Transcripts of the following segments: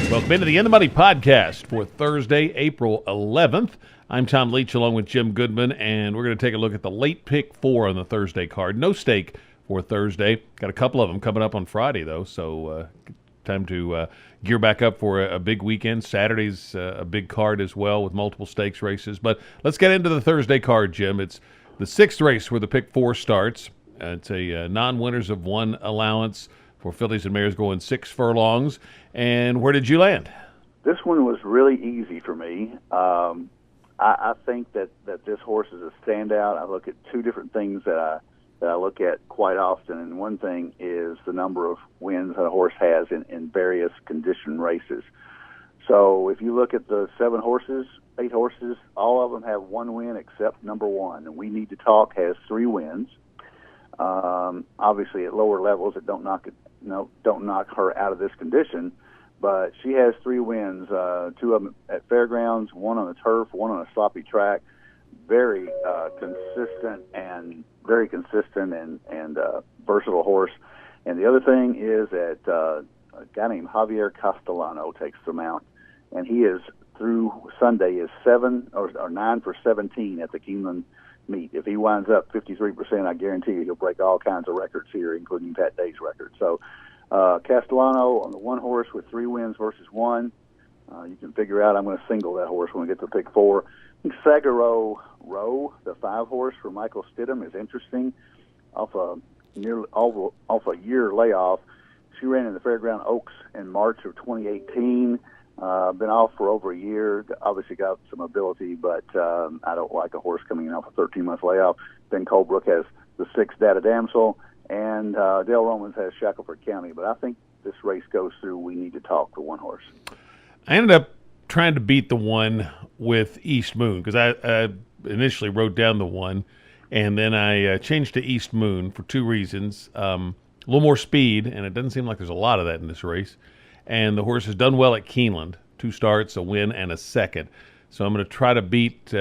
Welcome into the In the Money podcast for Thursday, April 11th. I'm Tom Leach along with Jim Goodman, and we're going to take a look at the late pick four on the Thursday card. No stake for Thursday. Got a couple of them coming up on Friday, though, so time to gear back up for a big weekend. Saturday's a big card as well with multiple stakes races. But let's get into the Thursday card, Jim. It's the sixth race where the pick four starts. It's a non-winners of one allowance for fillies and mares going 6 furlongs. And where did you land? This one was really easy for me. I think that this horse is a standout. I look at two different things that I look at quite often, and one thing is the number of wins that a horse has in various condition races. So if you look at the 8 horses, all of them have one win except number one, and We Need to Talk has 3 wins. Obviously, at lower levels, it don't knock her out of this condition, but she has 3 wins. 2 of them at fairgrounds, 1 on the turf, 1 on a sloppy track. Very consistent and versatile horse. And the other thing is that a guy named Javier Castellano takes the mount, and he is through Sunday is 9 for 17 at the Keeneland meet. If he winds up 53%, I guarantee you he'll break all kinds of records here, including Pat Day's record. So Castellano on the one horse with 3 wins versus 1. You can figure out I'm going to single that horse when we get to pick 4. I think Sagaro Row, the 5 horse for Michael Stidham, is interesting. Off a year layoff, she ran in the Fairground Oaks in March of 2018. Been off for over a year. Obviously got some ability, but I don't like a horse coming in off a 13-month layoff. Ben Colebrook has the 6 Data Damsel, and Dale Romans has Shackelford County. But I think this race goes through We Need to Talk for one horse. I ended up trying to beat the 1 with East Moon because I initially wrote down the 1, and then I changed to East Moon for 2 reasons. A little more speed, and it doesn't seem like there's a lot of that in this race. And the horse has done well at Keeneland. 2 starts, a win, and a second. So I'm going to try to beat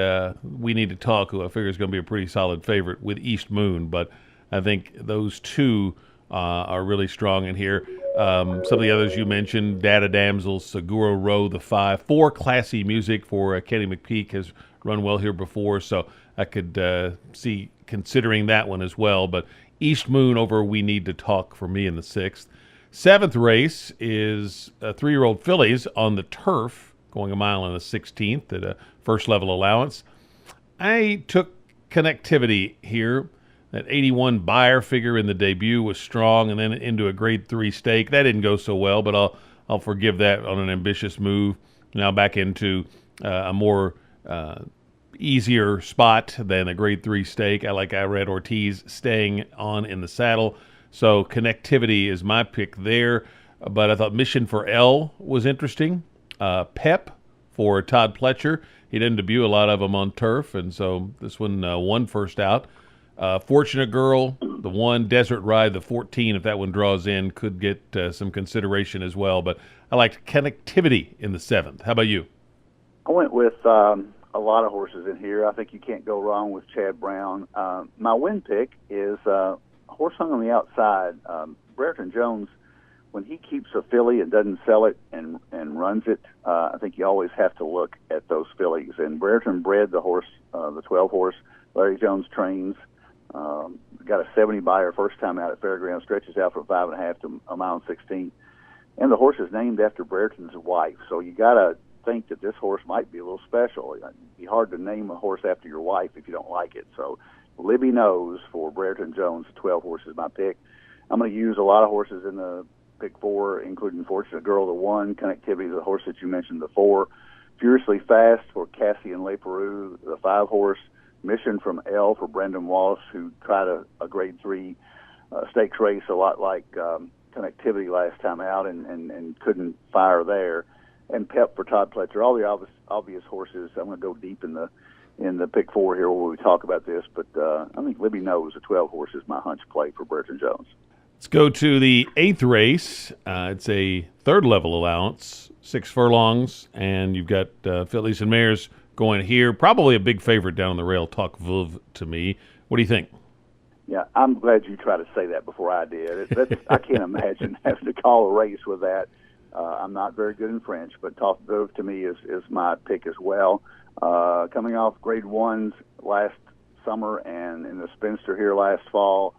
We Need to Talk, who I figure is going to be a pretty solid favorite, with East Moon. But I think those 2 are really strong in here. Some of the others you mentioned, Data Damsel, Seguro Row, the 5. 4 classy music for Kenny McPeak has run well here before, so I could see considering that one as well. But East Moon over We Need to Talk for me in the 6th. 7th race is 3-year-old fillies on the turf, going a mile in the 16th at a first-level allowance. I took Connectivity here. That 81 buyer figure in the debut was strong, and then into a grade 3 stake. That didn't go so well, but I'll forgive that on an ambitious move. Now back into a more easier spot than a grade 3 stake. I like Irad Ortiz staying on in the saddle. So Connectivity is my pick there. But I thought Mission for L was interesting. Pep for Todd Pletcher. He didn't debut a lot of them on turf, and so this one won first out. Fortunate Girl, the 1, Desert Ride, the 14, if that one draws in, could get some consideration as well. But I liked Connectivity in the 7th. How about you? I went with a lot of horses in here. I think you can't go wrong with Chad Brown. My win pick is horse hung on the outside. Brereton Jones, when he keeps a filly and doesn't sell it and runs it, I think you always have to look at those fillies. And Brereton bred the horse, the 12 horse. Larry Jones trains. Got a 70 buyer first time out at Fairgrounds, stretches out from 5.5 to a mile and 16. And the horse is named after Brereton's wife. So you got to think that this horse might be a little special. It'd be hard to name a horse after your wife if you don't like it. So Libby Knows for Brereton Jones, 12 horse is my pick. I'm going to use a lot of horses in the pick 4, including Fortunate Girl, the 1, Connectivity, the horse that you mentioned, the 4, Furiously Fast for Cassie and Le Peru, the 5 horse, Mission from L for Brendan Wallace, who tried a grade 3 stakes race a lot like Connectivity last time out and couldn't fire there, and Pep for Todd Pletcher. All the obvious horses. I'm going to go deep in the pick 4 here where we talk about this, but I think Libby Knows, the 12 horse, is my hunch play for Brereton Jones. Let's go to the 8th race. It's a 3rd level allowance, 6 furlongs, and you've got fillies and mares going here. Probably a big favorite down on the rail, Talk Vuv to me. What do you think? Yeah, I'm glad you tried to say that before I did. I can't imagine having to call a race with that. I'm not very good in French, but Talk Veuve to me is my pick as well. Coming off grade ones last summer and in the Spinster here last fall,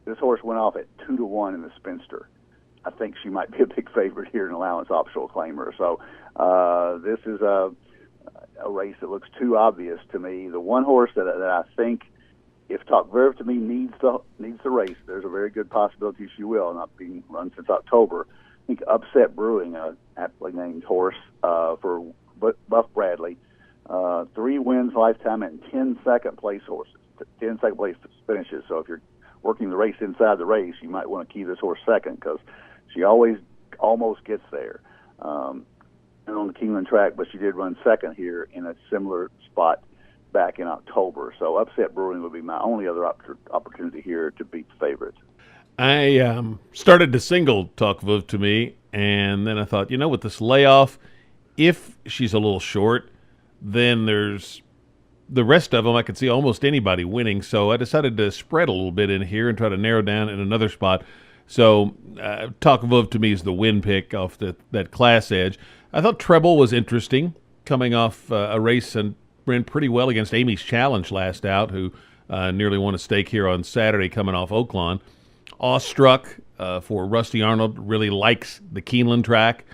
this horse went off at 2-1 in the Spinster. I think she might be a big favorite here in allowance optional claimer. So this is a race that looks too obvious to me. The one horse that I think, if Talk Veuve to me needs the race, there's a very good possibility she will, not being run since October. I think Upset Brewing, a aptly named horse for Buff Bradley, 3 wins lifetime and 10 second place horses, 10 second place finishes. So if you're working the race inside the race, you might want to key this horse second because she always almost gets there. And on the Keeneland track, but she did run second here in a similar spot back in October. So Upset Brewing would be my only other opportunity here to beat the favorites. I started to single Talk Veuve to me, and then I thought, with this layoff, if she's a little short, then there's the rest of them. I could see almost anybody winning, so I decided to spread a little bit in here and try to narrow down in another spot. So Talk Veuve to me is the win pick off that class edge. I thought Treble was interesting, coming off a race and ran pretty well against Amy's Challenge last out, who nearly won a stake here on Saturday coming off Oaklawn. Awestruck for Rusty Arnold, really likes the Keeneland track.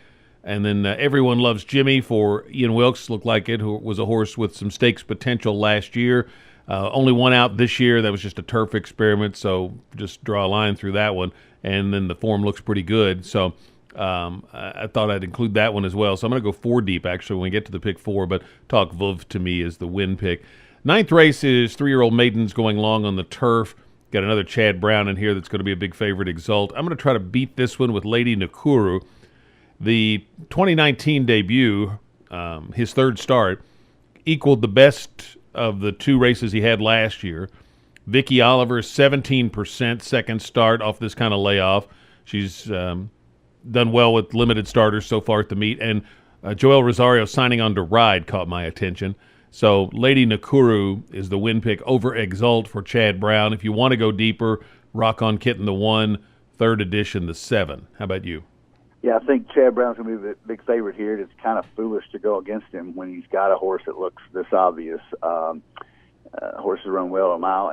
And then Everyone Loves Jimmy for Ian Wilkes, looked like it, who was a horse with some stakes potential last year. Only one out this year. That was just a turf experiment, so just draw a line through that one. And then the form looks pretty good. So I thought I'd include that one as well. So I'm going to go 4 deep, actually, when we get to the pick 4. But Talk Veuve to me is the win pick. 9th race is 3-year-old maidens going long on the turf. Got another Chad Brown in here that's going to be a big favorite, Exalt. I'm going to try to beat this one with Lady Nakuru. The 2019 debut, his third start, equaled the best of the 2 races he had last year. Vicky Oliver, 17% second start off this kind of layoff. She's done well with limited starters so far at the meet. And Joel Rosario signing on to Ride caught my attention. So Lady Nakuru is the win pick over Exalt for Chad Brown. If you want to go deeper, Rock On Kitten the 1, 3rd edition the 7. How about you? Yeah, I think Chad Brown's going to be the big favorite here. It's kind of foolish to go against him when he's got a horse that looks this obvious. Horses run well a mile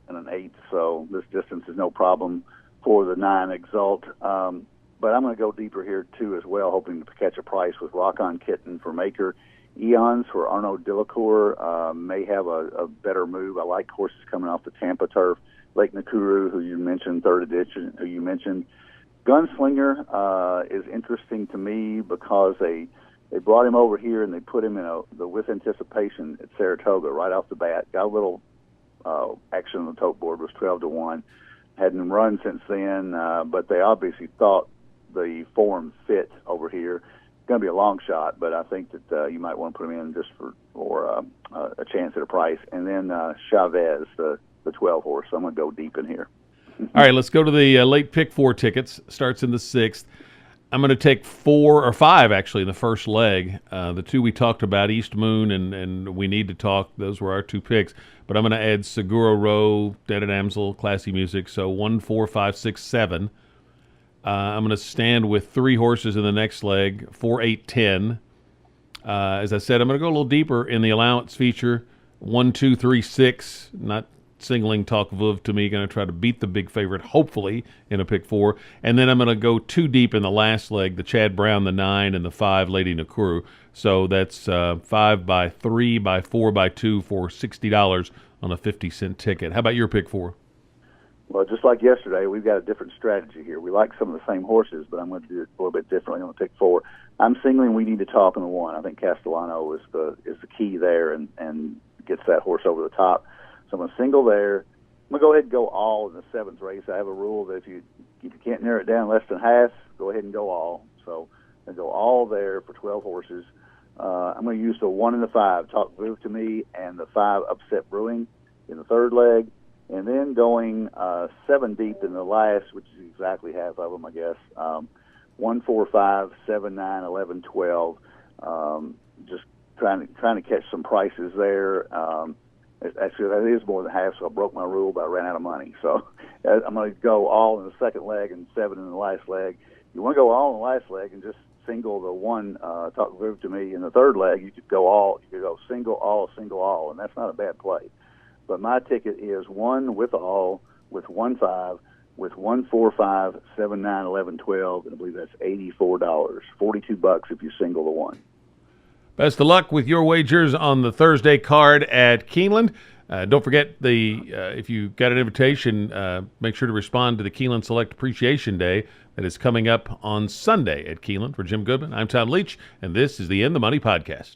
and an eighth, so this distance is no problem for the 9 Exalt. But I'm going to go deeper here, too, as well, hoping to catch a price with Rock On Kitten for Maker. Eons for Arnaud Delacour may have a better move. I like horses coming off the Tampa turf. Lake Nakuru, who you mentioned, 3rd edition, who you mentioned. Gunslinger is interesting to me because they brought him over here and they put him in the With Anticipation at Saratoga right off the bat. Got a little action on the tote board, was 12-1. Hadn't run since then, but they obviously thought the form fit over here. Going to be a long shot, but I think that you might want to put him in just for a chance at a price. And then Chavez, the 12 horse. So I'm going to go deep in here. All right, let's go to the late pick 4 tickets. Starts in the 6th. I'm going to take 4 or 5 actually in the first leg. The 2 we talked about, East Moon and We Need to Talk. Those were our 2 picks. But I'm going to add Seguro Row, Dead at Amsel, Classy Music. So 1, 4, 5, 6, 7. I'm going to stand with 3 horses in the next leg, 4, 8, 10. As I said, I'm going to go a little deeper in the allowance feature, 1, 2, 3, 6. Not singling Talk Veuve to me. Going to try to beat the big favorite, hopefully, in a pick 4. And then I'm going to go 2 deep in the last leg, the Chad Brown, the 9, and the 5, Lady Nakuru. So that's 5 by 3 by 4 by 2 for $60 on a 50-cent ticket. How about your pick 4? Well, just like yesterday, we've got a different strategy here. We like some of the same horses, but I'm going to do it a little bit differently on the pick 4. I'm singling We Need to Talk in the 1. I think Castellano is the key there and gets that horse over the top. So I'm going to single there. I'm going to go ahead and go all in the 7th race. I have a rule that if you can't narrow it down less than half, go ahead and go all. So I'm going to go all there for 12 horses. I'm going to use the 1 and the 5, Talk Veuve to me, and the 5, Upset Brewing in the 3rd leg. And then going 7 deep in the last, which is exactly half of them, I guess. 1, 4, 5, 7, 9, 11, 12. Just trying to catch some prices there. Actually, that is more than half, so I broke my rule, but I ran out of money. So I'm going to go all in the 2nd leg and 7 in the last leg. You want to go all in the last leg and just single the one. Talk Groove to me in the third leg. You could go all. You could go single all, and that's not a bad play. But my ticket is 1 with all, with 1-5, with 1-4-5, 7-9, 11, 12, and I believe that's $84, $42 if you single the one. Best of luck with your wagers on the Thursday card at Keeneland. Don't forget if you got an invitation, make sure to respond to the Keeneland Select Appreciation Day that is coming up on Sunday at Keeneland. For Jim Goodman, I'm Tom Leach, and this is the In the Money Podcast.